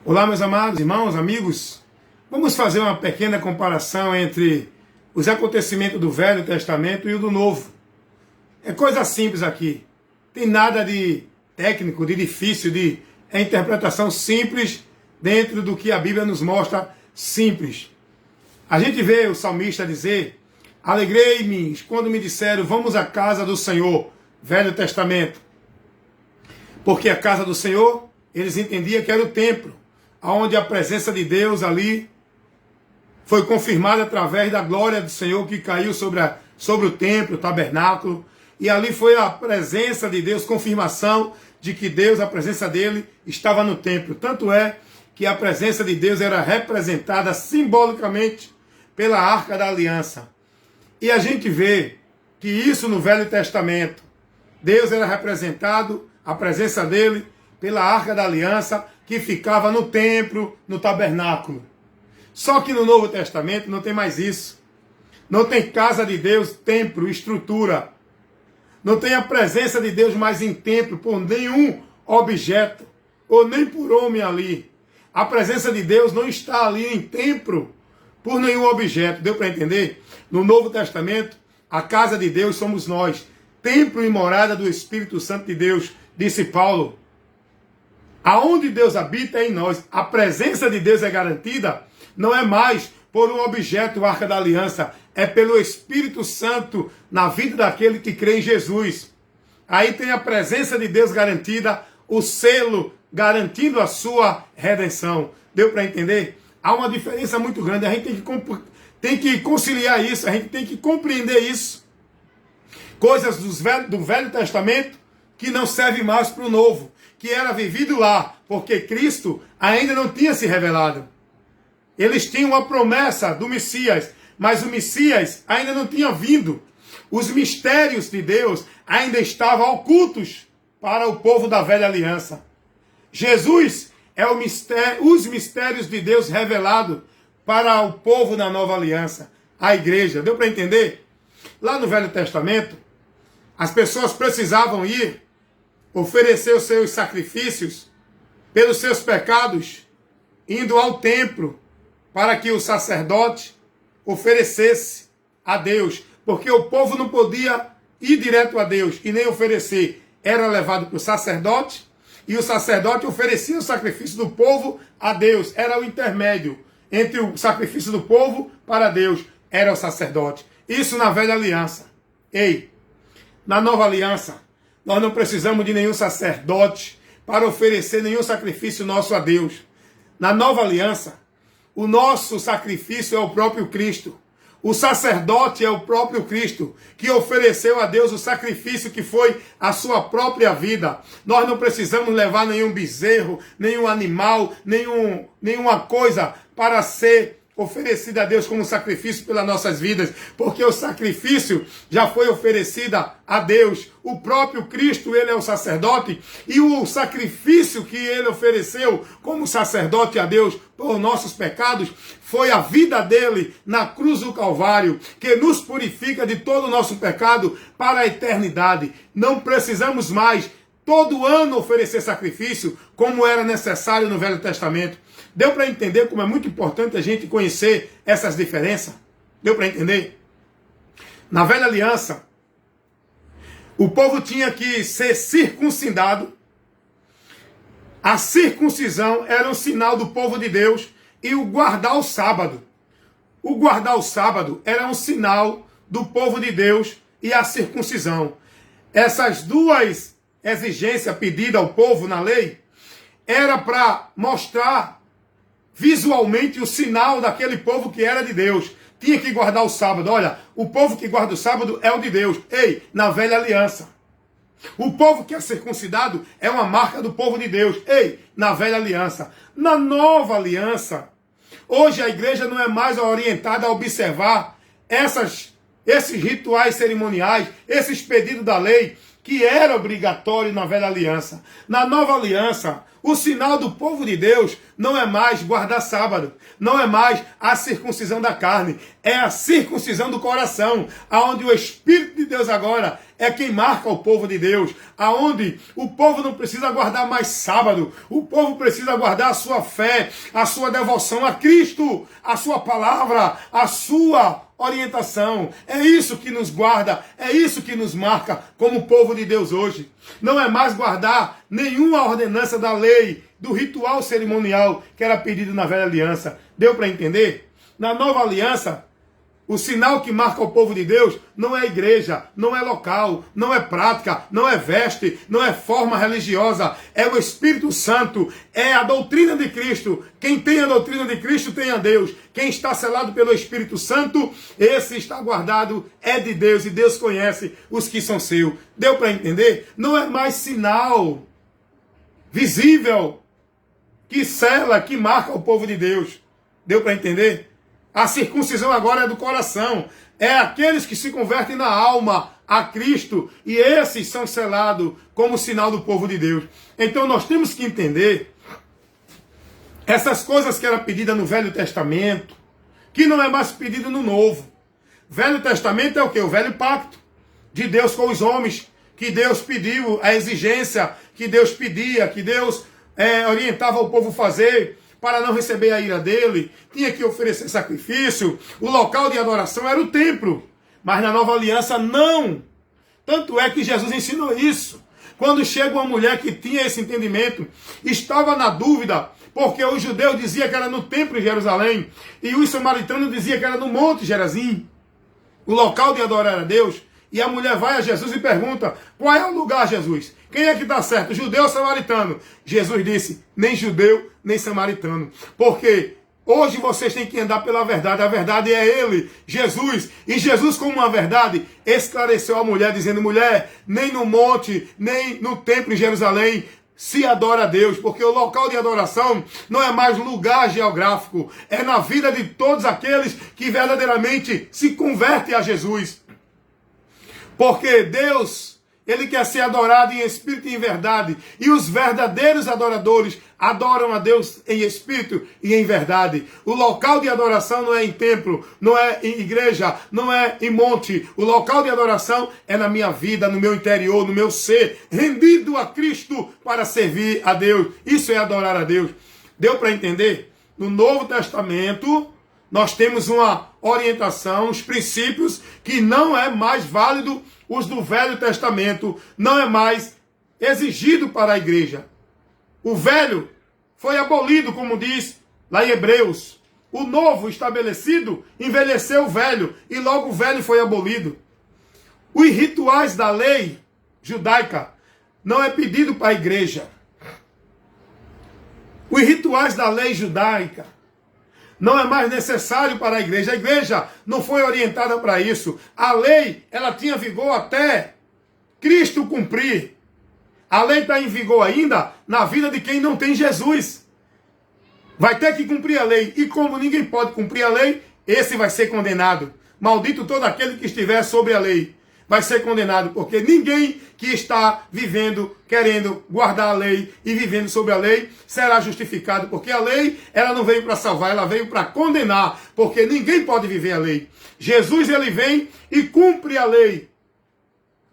Olá, meus amados irmãos, amigos. Vamos fazer uma pequena comparação entre os acontecimentos do Velho Testamento e o do Novo. É coisa simples aqui. Tem nada de técnico, de difícil, é interpretação simples dentro do que a Bíblia nos mostra simples. A gente vê o salmista dizer: alegrei-me quando me disseram, vamos à casa do Senhor. Velho Testamento. Porque a casa do Senhor, eles entendiam que era o templo, onde a presença de Deus ali foi confirmada através da glória do Senhor que caiu sobre o templo, o tabernáculo. E ali foi a presença de Deus, confirmação de que Deus, a presença dele, estava no templo. Tanto é que a presença de Deus era representada simbolicamente pela Arca da Aliança. E a gente vê que isso no Velho Testamento, Deus era representado, a presença dele, pela Arca da Aliança, que ficava no templo, no tabernáculo. Só que no Novo Testamento não tem mais isso. Não tem casa de Deus, templo, estrutura. Não tem a presença de Deus mais em templo por nenhum objeto, ou nem por homem ali. A presença de Deus não está ali em templo por nenhum objeto. Deu para entender? No Novo Testamento, a casa de Deus somos nós. Templo e morada do Espírito Santo de Deus, disse Paulo. Aonde Deus habita é em nós. A presença de Deus é garantida, não é mais por um objeto, a Arca da Aliança, é pelo Espírito Santo na vida daquele que crê em Jesus. Aí tem a presença de Deus garantida, o selo garantindo a sua redenção. Deu para entender? Há uma diferença muito grande, a gente tem que conciliar isso, a gente tem que compreender isso. Coisas do Velho Testamento que não servem mais para o Novo, que era vivido lá, porque Cristo ainda não tinha se revelado. Eles tinham a promessa do Messias, mas o Messias ainda não tinha vindo. Os mistérios de Deus ainda estavam ocultos para o povo da velha aliança. Jesus é os mistérios de Deus revelados para o povo da nova aliança, a igreja. Deu para entender? Lá no Velho Testamento, as pessoas precisavam ir oferecer os seus sacrifícios pelos seus pecados, indo ao templo, para que o sacerdote oferecesse a Deus. Porque o povo não podia ir direto a Deus e nem oferecer. Era levado para o sacerdote, e o sacerdote oferecia o sacrifício do povo a Deus. Era o intermédio entre o sacrifício do povo para Deus. Era o sacerdote. Isso na velha aliança. Ei, na nova aliança, nós não precisamos de nenhum sacerdote para oferecer nenhum sacrifício nosso a Deus. Na nova aliança, o nosso sacrifício é o próprio Cristo. O sacerdote é o próprio Cristo, que ofereceu a Deus o sacrifício que foi a sua própria vida. Nós não precisamos levar nenhum bezerro, nenhum animal, nenhuma coisa para ser oferecida a Deus como sacrifício pelas nossas vidas, porque o sacrifício já foi oferecido a Deus. O próprio Cristo, ele é o sacerdote, e o sacrifício que ele ofereceu como sacerdote a Deus por nossos pecados foi a vida dele na cruz do Calvário, que nos purifica de todo o nosso pecado para a eternidade. Não precisamos mais todo ano oferecer sacrifício como era necessário no Velho Testamento. Deu para entender como é muito importante a gente conhecer essas diferenças? Deu para entender? Na velha aliança, o povo tinha que ser circuncidado. A circuncisão era um sinal do povo de Deus, e o guardar o sábado. O guardar o sábado era um sinal do povo de Deus e a circuncisão. Essas duas exigências pedidas ao povo na lei era para mostrar visualmente o sinal daquele povo que era de Deus. Tinha que guardar o sábado. Olha, o povo que guarda o sábado é o de Deus. Ei, na velha aliança. O povo que é circuncidado é uma marca do povo de Deus. Ei, na velha aliança. Na nova aliança, hoje a igreja não é mais orientada a observar esses rituais cerimoniais, esses pedidos da lei, que era obrigatório na velha aliança. Na nova aliança, O sinal do povo de Deus não é mais guardar sábado, não é mais a circuncisão da carne, é a circuncisão do coração, aonde o Espírito de Deus agora é quem marca o povo de Deus, aonde o povo não precisa guardar mais sábado, o povo precisa guardar a sua fé, a sua devoção a Cristo, a sua palavra, a sua orientação. É isso que nos guarda, é isso que nos marca como povo de Deus hoje. Não é mais guardar nenhuma ordenança da lei, do ritual cerimonial que era pedido na velha aliança. Deu para entender? Na nova aliança, o sinal que marca o povo de Deus não é igreja, não é local, não é prática, não é veste, não é forma religiosa, é o Espírito Santo, é a doutrina de Cristo. Quem tem a doutrina de Cristo tem a Deus. Quem está selado pelo Espírito Santo, esse está guardado, é de Deus, e Deus conhece os que são seus. Deu para entender? Não é mais sinal visível que sela, que marca o povo de Deus. Deu para entender? A circuncisão agora é do coração. É aqueles que se convertem na alma a Cristo. E esses são selados como sinal do povo de Deus. Então nós temos que entender essas coisas que eram pedidas no Velho Testamento, que não é mais pedido no Novo. Velho Testamento é o quê? O velho pacto de Deus com os homens, que Deus pediu, a exigência que Deus pedia, que Deus orientava o povo a fazer, para não receber a ira dele, tinha que oferecer sacrifício, o local de adoração era o templo. Mas na nova aliança, não. Tanto é que Jesus ensinou isso. Quando chega uma mulher que tinha esse entendimento, estava na dúvida, porque os judeus diziam que era no templo em Jerusalém, e os samaritanos diziam que era no Monte Gerazim, o local de adorar a Deus. E a mulher vai a Jesus e pergunta: qual é o lugar, Jesus? Quem é que está certo, judeu ou samaritano? Jesus disse: nem judeu, nem samaritano. Porque hoje vocês têm que andar pela verdade. A verdade é Ele, Jesus. E Jesus, como uma verdade, esclareceu a mulher, dizendo: mulher, nem no monte, nem no templo em Jerusalém se adora a Deus, porque o local de adoração não é mais lugar geográfico, é na vida de todos aqueles que verdadeiramente se convertem a Jesus. Porque Deus, Ele quer ser adorado em espírito e em verdade. E os verdadeiros adoradores adoram a Deus em espírito e em verdade. O local de adoração não é em templo, não é em igreja, não é em monte. O local de adoração é na minha vida, no meu interior, no meu ser, rendido a Cristo para servir a Deus. Isso é adorar a Deus. Deu para entender? No Novo Testamento, nós temos uma orientação, os princípios que não é mais válido os do Velho Testamento, não é mais exigido para a igreja. O velho foi abolido, como diz lá em Hebreus. O novo estabelecido envelheceu o velho, e logo o velho foi abolido. Os rituais da lei judaica não é pedido para a igreja. Os rituais da lei judaica não é mais necessário para a igreja. A igreja não foi orientada para isso. A lei, ela tinha vigor até Cristo cumprir. A lei está em vigor ainda na vida de quem não tem Jesus. Vai ter que cumprir a lei. E como ninguém pode cumprir a lei, esse vai ser condenado. Maldito todo aquele que estiver sobre a lei. Vai ser condenado, porque ninguém que está vivendo, querendo guardar a lei e vivendo sobre a lei, será justificado, porque a lei, ela não veio para salvar, ela veio para condenar, porque ninguém pode viver a lei. Jesus, ele vem e cumpre a lei.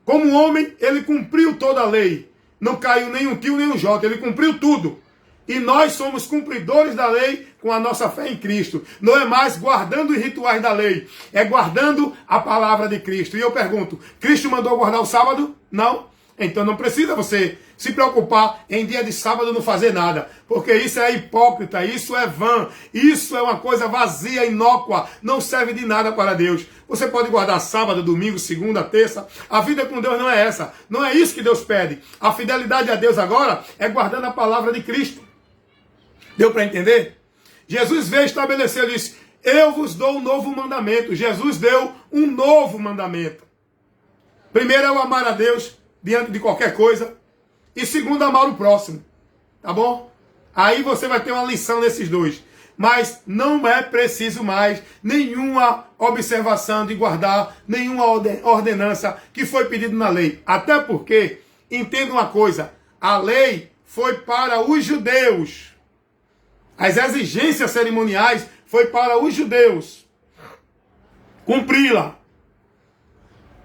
Como homem, ele cumpriu toda a lei. Não caiu nem um tio, nem um jota, ele cumpriu tudo. E nós somos cumpridores da lei com a nossa fé em Cristo. Não é mais guardando os rituais da lei, é guardando a palavra de Cristo. E eu pergunto, Cristo mandou guardar o sábado? Não. Então não precisa você se preocupar em dia de sábado não fazer nada. Porque isso é hipócrita, isso é vã, isso é uma coisa vazia, inócua, não serve de nada para Deus. Você pode guardar sábado, domingo, segunda, terça. A vida com Deus não é essa. Não é isso que Deus pede. A fidelidade a Deus agora é guardando a palavra de Cristo. Deu para entender? Jesus veio estabelecer, ele disse: eu vos dou um novo mandamento. Jesus deu um novo mandamento. Primeiro é o amar a Deus diante de qualquer coisa. E segundo, amar o próximo. Tá bom? Aí você vai ter uma lição nesses dois. Mas não é preciso mais nenhuma observação de guardar, nenhuma ordenança que foi pedido na lei. Até porque, entenda uma coisa, a lei foi para os judeus. As exigências cerimoniais foi para os judeus. Cumpri-la.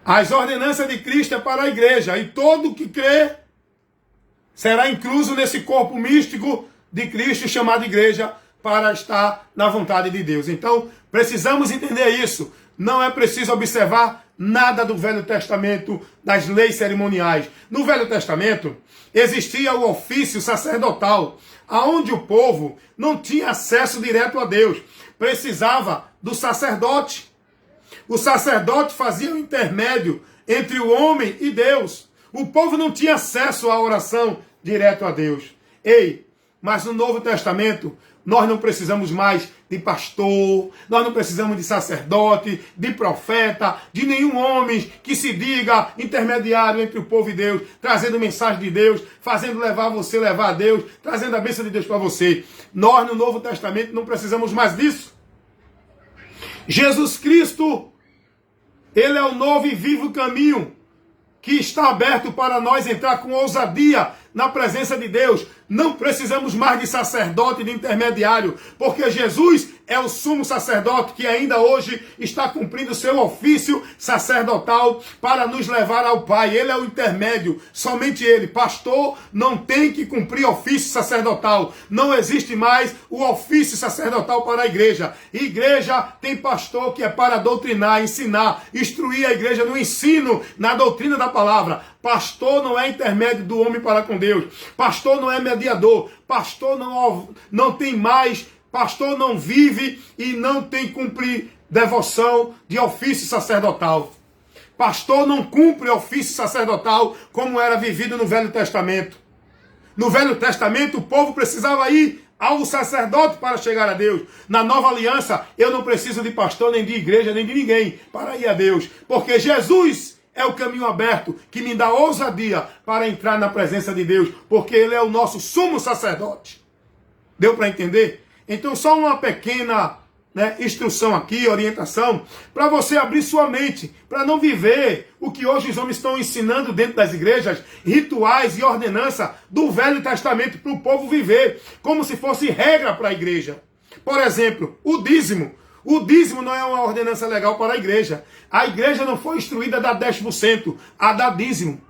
As ordenanças de Cristo é para a igreja. E todo que crê será incluso nesse corpo místico de Cristo chamado igreja para estar na vontade de Deus. Então, precisamos entender isso. Não é preciso observar nada do Velho Testamento, das leis cerimoniais. No Velho Testamento, existia o ofício sacerdotal, aonde o povo não tinha acesso direto a Deus. Precisava do sacerdote. O sacerdote fazia o intermédio entre o homem e Deus. O povo não tinha acesso à oração direto a Deus. Ei, mas no Novo Testamento, nós não precisamos mais de pastor, nós não precisamos de sacerdote, de profeta, de nenhum homem que se diga intermediário entre o povo e Deus, trazendo mensagem de Deus, fazendo levar a Deus, trazendo a bênção de Deus para você. Nós no Novo Testamento não precisamos mais disso. Jesus Cristo, Ele é o novo e vivo caminho que está aberto para nós entrar com ousadia na presença de Deus. Não precisamos mais de sacerdote, de intermediário, porque Jesus é o sumo sacerdote que ainda hoje está cumprindo seu ofício sacerdotal para nos levar ao Pai. Ele é o intermédio, somente ele. Pastor não tem que cumprir ofício sacerdotal. Não existe mais o ofício sacerdotal para a igreja. Igreja tem pastor que é para doutrinar, ensinar, instruir a igreja no ensino, na doutrina da palavra. Pastor não é intermédio do homem para com Deus. Pastor não é mediador. Pastor não tem mais. Pastor não vive e não tem cumprir devoção de ofício sacerdotal. Pastor não cumpre ofício sacerdotal como era vivido no Velho Testamento. No Velho Testamento o povo precisava ir ao sacerdote para chegar a Deus. Na Nova Aliança eu não preciso de pastor, nem de igreja, nem de ninguém para ir a Deus. Porque Jesus é o caminho aberto que me dá ousadia para entrar na presença de Deus. Porque Ele é o nosso sumo sacerdote. Deu para entender? Então só uma pequena instrução aqui, orientação, para você abrir sua mente, para não viver o que hoje os homens estão ensinando dentro das igrejas, rituais e ordenança do Velho Testamento para o povo viver, como se fosse regra para a igreja. Por exemplo, o dízimo. O dízimo não é uma ordenança legal para a igreja. A igreja não foi instruída a dar 10%, a dar dízimo.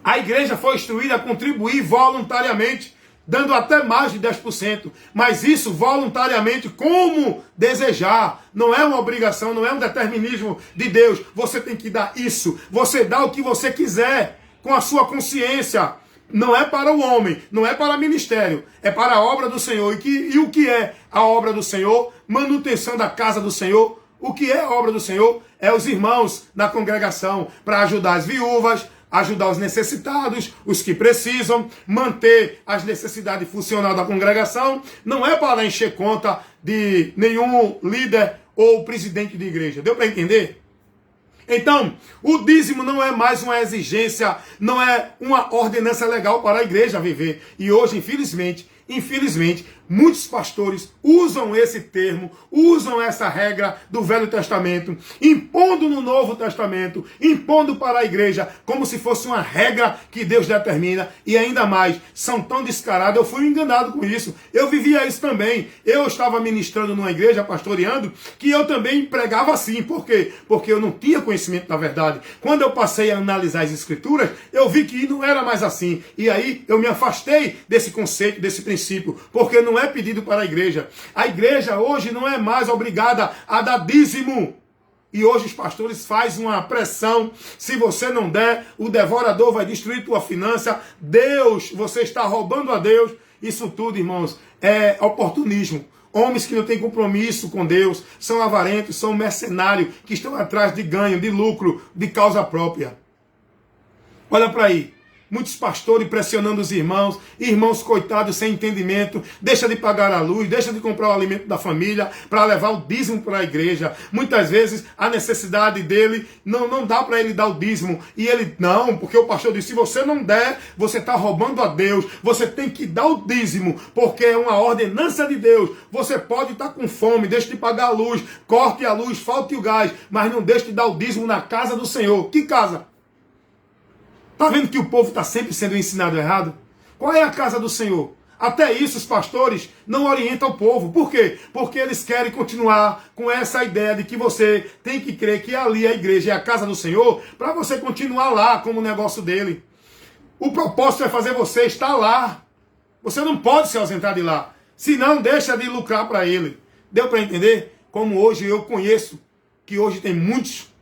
A igreja foi instruída a contribuir voluntariamente, dando até mais de 10%. Mas isso voluntariamente, como desejar. Não é uma obrigação, não é um determinismo de Deus. Você tem que dar isso. Você dá o que você quiser, com a sua consciência. Não é para o homem, não é para o ministério, é para a obra do Senhor. E o que é a obra do Senhor? Manutenção da casa do Senhor. O que é a obra do Senhor? É os irmãos na congregação, para ajudar as viúvas, ajudar os necessitados, os que precisam, manter as necessidades funcionais da congregação. Não é para encher conta de nenhum líder ou presidente de igreja. Deu para entender? Então, o dízimo não é mais uma exigência, não é uma ordenança legal para a igreja viver. E hoje, infelizmente, muitos pastores usam esse termo, usam essa regra do Velho Testamento, impondo no Novo Testamento, impondo para a igreja, como se fosse uma regra que Deus determina, e ainda mais, são tão descarados. Eu fui enganado com isso, eu vivia isso também. Eu estava ministrando numa igreja, pastoreando, que eu também pregava assim. Por quê? Porque eu não tinha conhecimento da verdade. Quando eu passei a analisar as escrituras, eu vi que não era mais assim, e aí eu me afastei desse conceito, desse princípio, porque não é pedido para a igreja. A igreja hoje não é mais obrigada a dar dízimo. E hoje os pastores fazem uma pressão. Se você não der, o devorador vai destruir tua finança. Deus, você está roubando a Deus. Isso tudo, irmãos, é oportunismo. Homens que não têm compromisso com Deus, são avarentos, são mercenários, que estão atrás de ganho, de lucro, de causa própria. Olha para aí. Muitos pastores pressionando os irmãos, irmãos coitados sem entendimento, deixa de pagar a luz, deixa de comprar o alimento da família para levar o dízimo para a igreja. Muitas vezes a necessidade dele não dá para ele dar o dízimo. E ele, não, porque o pastor disse, se você não der, você está roubando a Deus. Você tem que dar o dízimo, porque é uma ordenança de Deus. Você pode estar com fome, deixe de pagar a luz, corte a luz, falte o gás, mas não deixe de dar o dízimo na casa do Senhor. Que casa? Está vendo que o povo está sempre sendo ensinado errado? Qual é a casa do Senhor? Até isso os pastores não orientam o povo. Por quê? Porque eles querem continuar com essa ideia de que você tem que crer que ali a igreja é a casa do Senhor, para você continuar lá como o negócio dele. O propósito é fazer você estar lá. Você não pode se ausentar de lá. Senão deixa de lucrar para ele. Deu para entender? Como hoje eu conheço que hoje tem muitos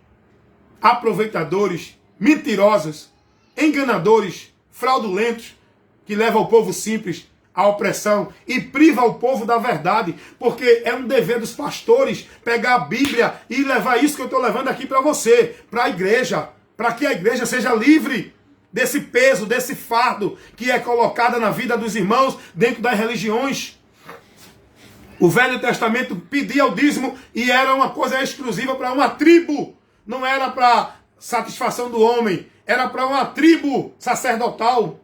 aproveitadores, mentirosos, enganadores, fraudulentos, que levam o povo simples à opressão e priva o povo da verdade, porque é um dever dos pastores pegar a Bíblia e levar isso que eu estou levando aqui para você, para a igreja, para que a igreja seja livre desse peso, desse fardo que é colocado na vida dos irmãos dentro das religiões. O Velho Testamento pedia o dízimo e era uma coisa exclusiva para uma tribo, não era para satisfação do homem, era para uma tribo sacerdotal.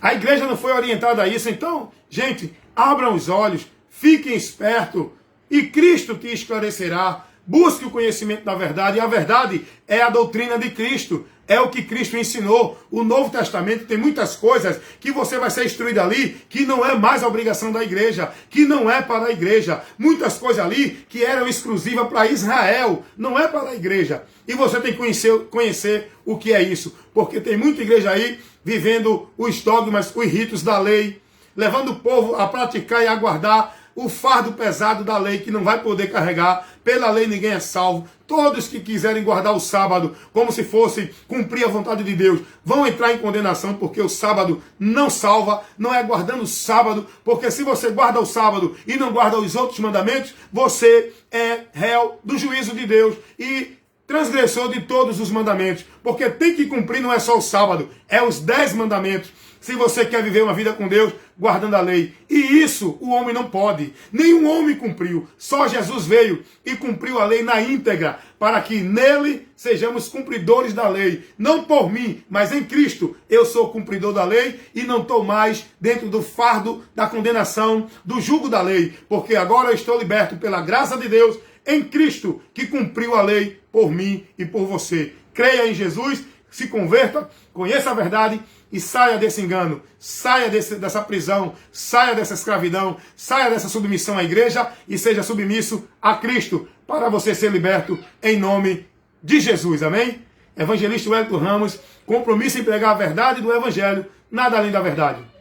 A igreja não foi orientada a isso. Então, gente, abram os olhos, fiquem espertos e Cristo te esclarecerá. Busque o conhecimento da verdade, e a verdade é a doutrina de Cristo, é o que Cristo ensinou. O Novo Testamento tem muitas coisas que você vai ser instruído ali, que não é mais a obrigação da igreja, que não é para a igreja. Muitas coisas ali que eram exclusivas para Israel, não é para a igreja. E você tem que conhecer o que é isso, porque tem muita igreja aí vivendo os dogmas, os ritos da lei, levando o povo a praticar e a guardar o fardo pesado da lei, que não vai poder carregar. Pela lei ninguém é salvo. Todos que quiserem guardar o sábado como se fosse cumprir a vontade de Deus, vão entrar em condenação, porque o sábado não salva. Não é guardando o sábado, porque se você guarda o sábado e não guarda os outros mandamentos, você é réu do juízo de Deus e transgressor de todos os mandamentos, porque tem que cumprir, não é só o sábado, é os 10 mandamentos. Se você quer viver uma vida com Deus, guardando a lei. E isso o homem não pode. Nenhum homem cumpriu. Só Jesus veio e cumpriu a lei na íntegra, para que nele sejamos cumpridores da lei. Não por mim, mas em Cristo eu sou cumpridor da lei e não estou mais dentro do fardo da condenação, do jugo da lei, porque agora eu estou liberto pela graça de Deus em Cristo, que cumpriu a lei por mim e por você. Creia em Jesus, se converta, conheça a verdade e saia desse engano, saia dessa prisão, saia dessa escravidão, saia dessa submissão à igreja e seja submisso a Cristo, para você ser liberto em nome de Jesus. Amém? Evangelista Wellington Ramos, compromisso em pregar a verdade do Evangelho, nada além da verdade.